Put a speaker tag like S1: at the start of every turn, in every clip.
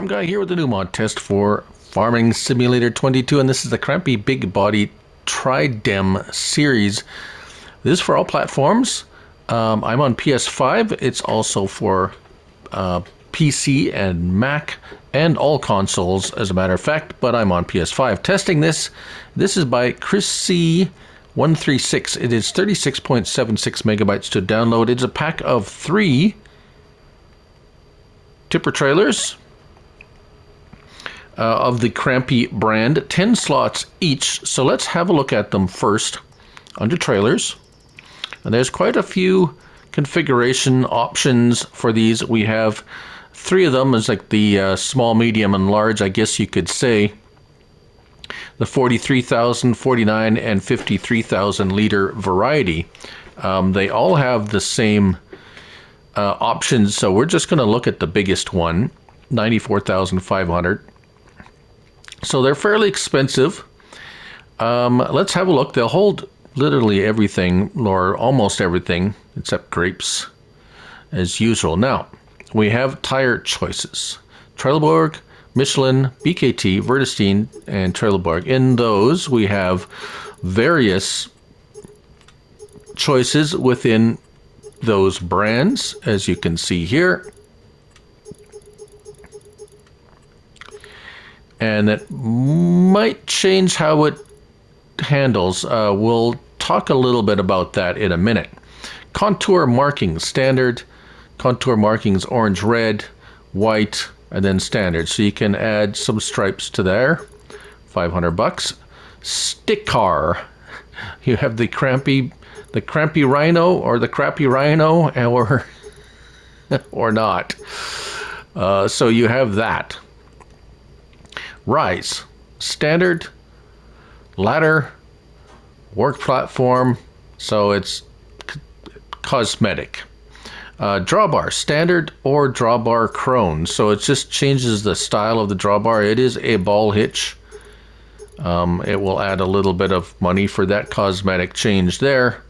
S1: Farm Guy here with a new mod test for Farming Simulator 22, and this is the Krampe Big Body Tridem series. This is for all platforms. I'm on PS5. It's also for PC and Mac and all consoles, as a matter of fact, but I'm on PS5. Testing this. This is by Chris C136. It is 36.76 megabytes to download. It's a pack of 3 tipper trailers of the Krampe brand, 10 slots each. So let's have a look at them first under trailers. And there's quite a few configuration options for these. We have 3 of them as like the small, medium, and large, I guess you could say. The 43,000, 49, and 53,000 liter variety. They all have the same options, so we're just going to look at the biggest one, 94,500. So they're fairly expensive. Let's have a look. They'll hold literally everything, or almost everything, except grapes, as usual. Now, we have tire choices. Trelleborg, Michelin, BKT, Vredestein, and Trelleborg. In those, we have various choices within those brands, as you can see here. And that might change how it handles. We'll talk a little bit about that in a minute. Contour markings, standard. Contour markings, orange, red, white, and then standard. So you can add some stripes to there. 500 bucks. Stick car. You have the Krampe Rhino, or the Crappy Rhino, or not. So you have that. Rise, standard, ladder, work platform, so it's cosmetic. Drawbar, standard or drawbar crone, so it just changes the style of the drawbar. It is a ball hitch. It will add a little bit of money for that cosmetic change there.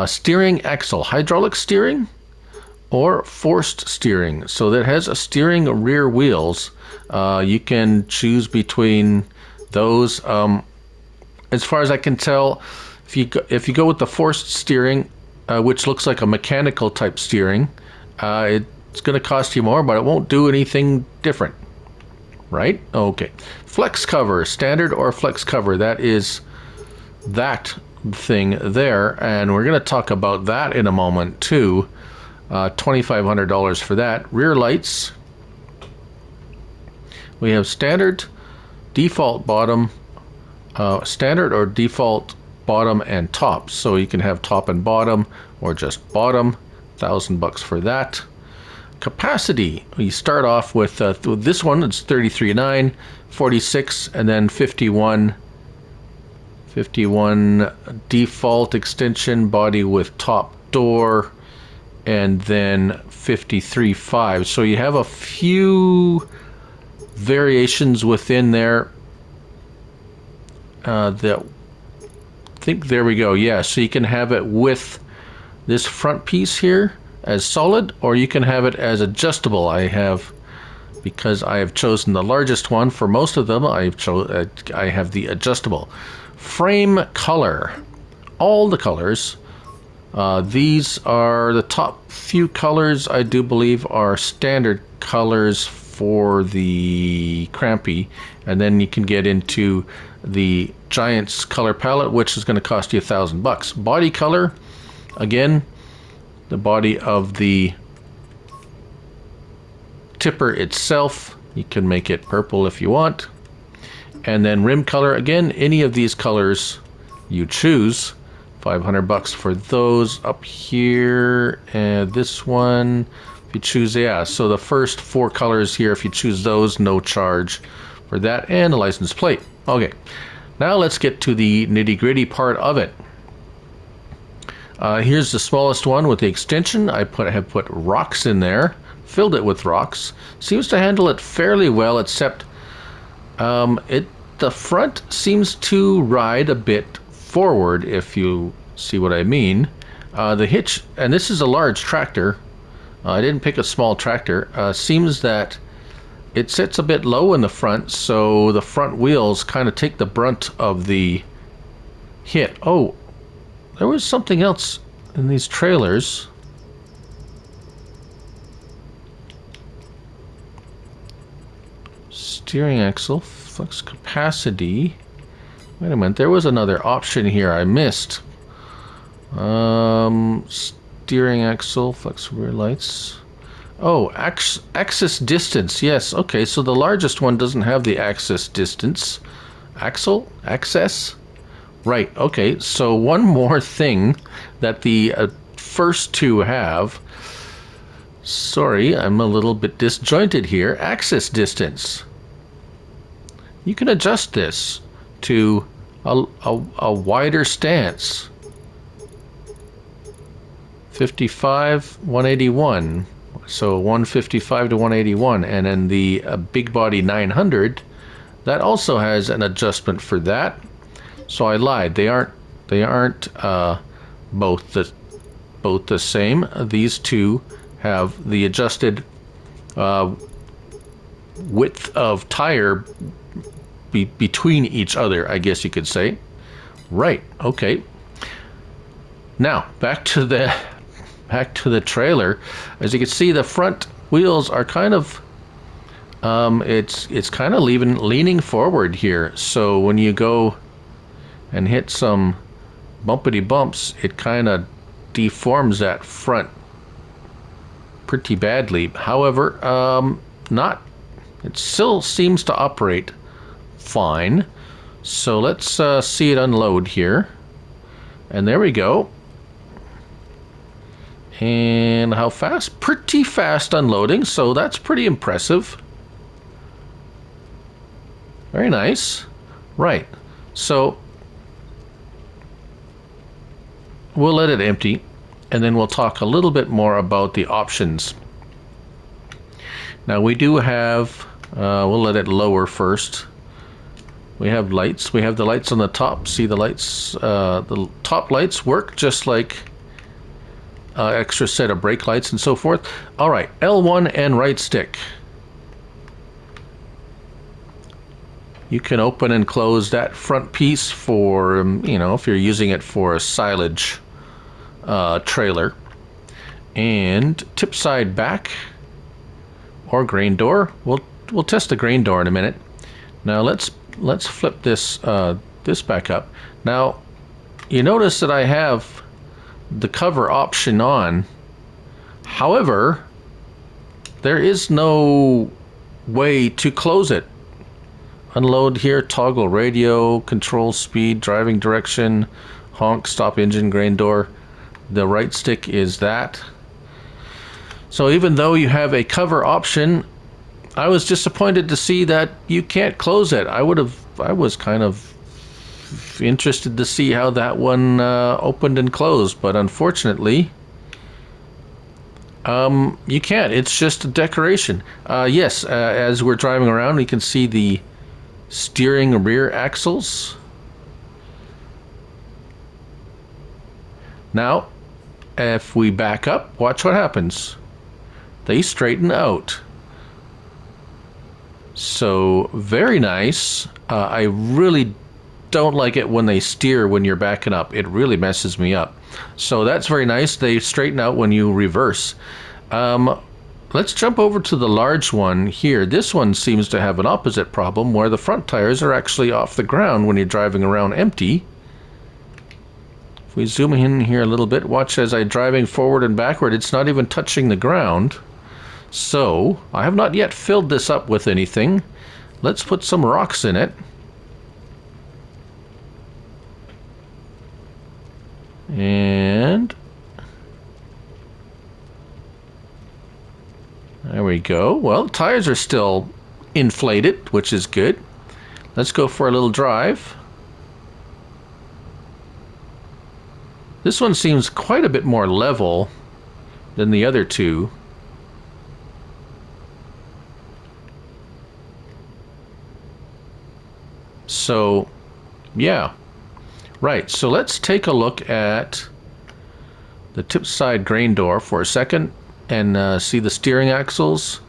S1: Steering axle, hydraulic steering or forced steering. So that has a steering rear wheels. You can choose between those. As far as I can tell, if you go with the forced steering, which looks like a mechanical type steering, it's going to cost you more, but it won't do anything different, right? Okay. Flex cover, standard or flex cover. That is that thing there, and we're going to talk about that in a moment too. $2,500 for that. Rear lights. We have standard, default bottom, standard or default bottom and top. So you can have top and bottom, or just bottom. $1,000 for that. Capacity. We start off with this one. It's 33.9, 46, and then 51. 51 default extension body with top door, and then 53.5. So you have a few variations within there. That I think there we go. Yeah, so you can have it with this front piece here as solid, or you can have it as adjustable. Because I have chosen the largest one for most of them, I have the adjustable. Frame color, all the colors. These are the top few colors, I do believe, are standard colors for the Krampe, and then you can get into the Giants color palette, which is going to cost you $1,000. Body color, again, the body of the tipper itself, you can make it purple if you want. And then rim color, again, any of these colors you choose. $500 for those up here. And this one, if you choose, yeah, so the first 4 colors here, if you choose those, no charge for that. And a license plate. Okay, now let's get to the nitty-gritty part of it. Here's the smallest one with the extension. I have put rocks in there, filled it with rocks. Seems to handle it fairly well, except the front seems to ride a bit forward, if you see what I mean. The hitch, and this is a large tractor. I didn't pick a small tractor. Seems that it sits a bit low in the front, so the front wheels kind of take the brunt of the hit. Oh, there was something else in these trailers. Steering axle, flux capacity. Wait a minute, there was another option here I missed. Steering axle, flux rear lights. Oh, axis distance. Yes, okay, so the largest one doesn't have the axis distance. Axle? Access? Right, okay, so one more thing that the first two have. Sorry, I'm a little bit disjointed here. Axis distance. You can adjust this to a wider stance. 55, 181. So 155 to 181, and then the big body 900, that also has an adjustment for that. So I lied. They aren't both the same. These two have the adjusted width of tire between each other, I guess you could say. Right. Okay. Now back to the trailer. As you can see, the front wheels are kind of it's kind of leaning forward here. So when you go and hit some bumpity bumps, it kind of deforms that front pretty badly. However, it still seems to operate fine. So let's see it unload here. And there we go. And how fast? Pretty fast unloading, so that's pretty impressive. Very nice. Right, so we'll let it empty, and then we'll talk a little bit more about the options. Now we do have, we'll let it lower first. We have lights. We have the lights on the top. See the lights? The top lights work just like extra set of brake lights and so forth. All right, L1 and right stick. You can open and close that front piece for, you know, if you're using it for a silage trailer. And tip side back or grain door. We'll test the grain door in a minute. Now let's flip this this back up. Now you notice that I have the cover option on. However, there is no way to close it. Unload here, toggle radio, control speed, driving direction, honk, stop engine, grain door. The right stick is that. So even though you have a cover option, I was disappointed to see that you can't close it. I was kind of interested to see how that one opened and closed, but unfortunately you can't. It's just a decoration. Yes, as we're driving around, we can see the steering rear axles. Now if we back up, watch what happens. They straighten out. So very nice. I really don't like it when they steer when you're backing up. It really messes me up. So that's very nice. They straighten out when you reverse. Let's jump over to the large one here. This one seems to have an opposite problem where the front tires are actually off the ground when you're driving around empty. If we zoom in here a little bit, watch as I'm driving forward and backward, it's not even touching the ground. So I have not yet filled this up with anything. Let's put some rocks in it. And there we go. Well, the tires are still inflated, which is good. Let's go for a little drive. This one seems quite a bit more level than the other two. So, yeah. Right, so let's take a look at the tip side grain door for a second and see the steering axles.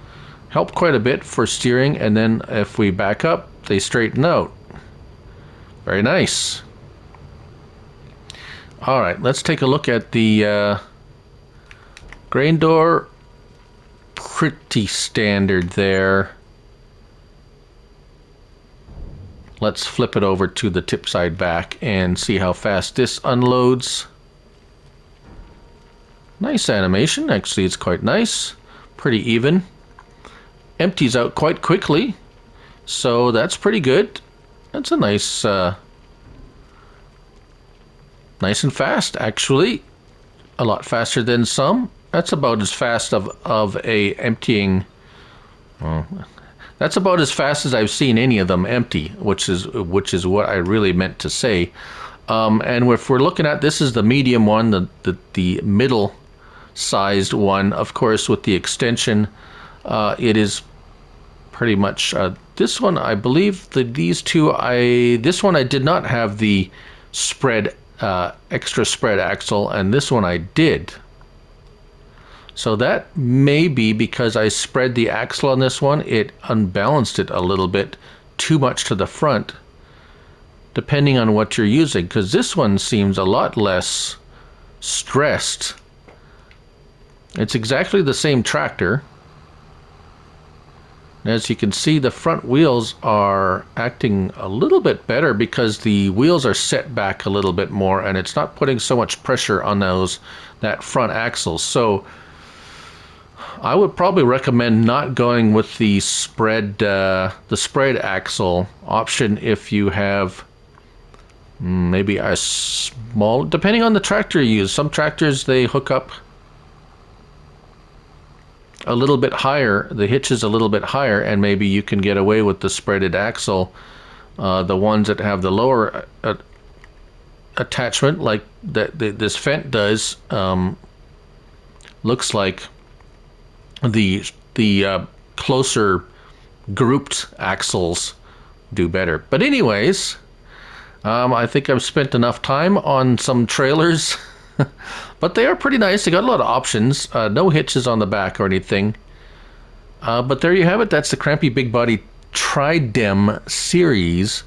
S1: help quite a bit for steering, and then if we back up, they straighten out. Very nice. All right, let's take a look at the grain door. Pretty standard there. Let's flip it over to the tip side back and see how fast this unloads. Nice animation, actually it's quite nice. Pretty even. Empties out quite quickly, so that's pretty good. That's a nice, nice and fast actually. A lot faster than some. That's about as fast of a emptying. That's about as fast as I've seen any of them empty, which is what I really meant to say. And if we're looking at, this is the medium one, the middle sized one, of course, with the extension. It is pretty much this one. I believe these two. This one I did not have the spread extra spread axle, and this one I did. So that may be because I spread the axle on this one, it unbalanced it a little bit too much to the front, depending on what you're using, because this one seems a lot less stressed. It's exactly the same tractor. As you can see, the front wheels are acting a little bit better because the wheels are set back a little bit more, and it's not putting so much pressure on that front axle. So I would probably recommend not going with the spread axle option if you have maybe a small, depending on the tractor you use. Some tractors, they hook up a little bit higher, the hitch is a little bit higher, and maybe you can get away with the spreaded axle. The ones that have the lower attachment, like this Fendt does, looks like the closer grouped axles do better. But anyways, I think I've spent enough time on some trailers. But they are pretty nice. They got a lot of options. No hitches on the back or anything. But there you have it. That's the Krampe Big Body Tridem series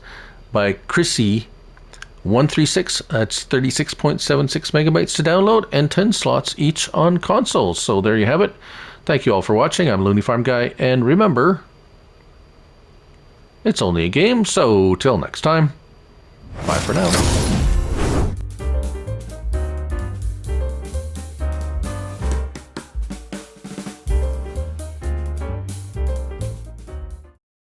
S1: by Chrissy 136. That's 36.76 megabytes to download and 10 slots each on consoles. So there you have it. Thank you all for watching. I'm Looney Farm Guy, and remember, it's only a game, so till next time, bye for now.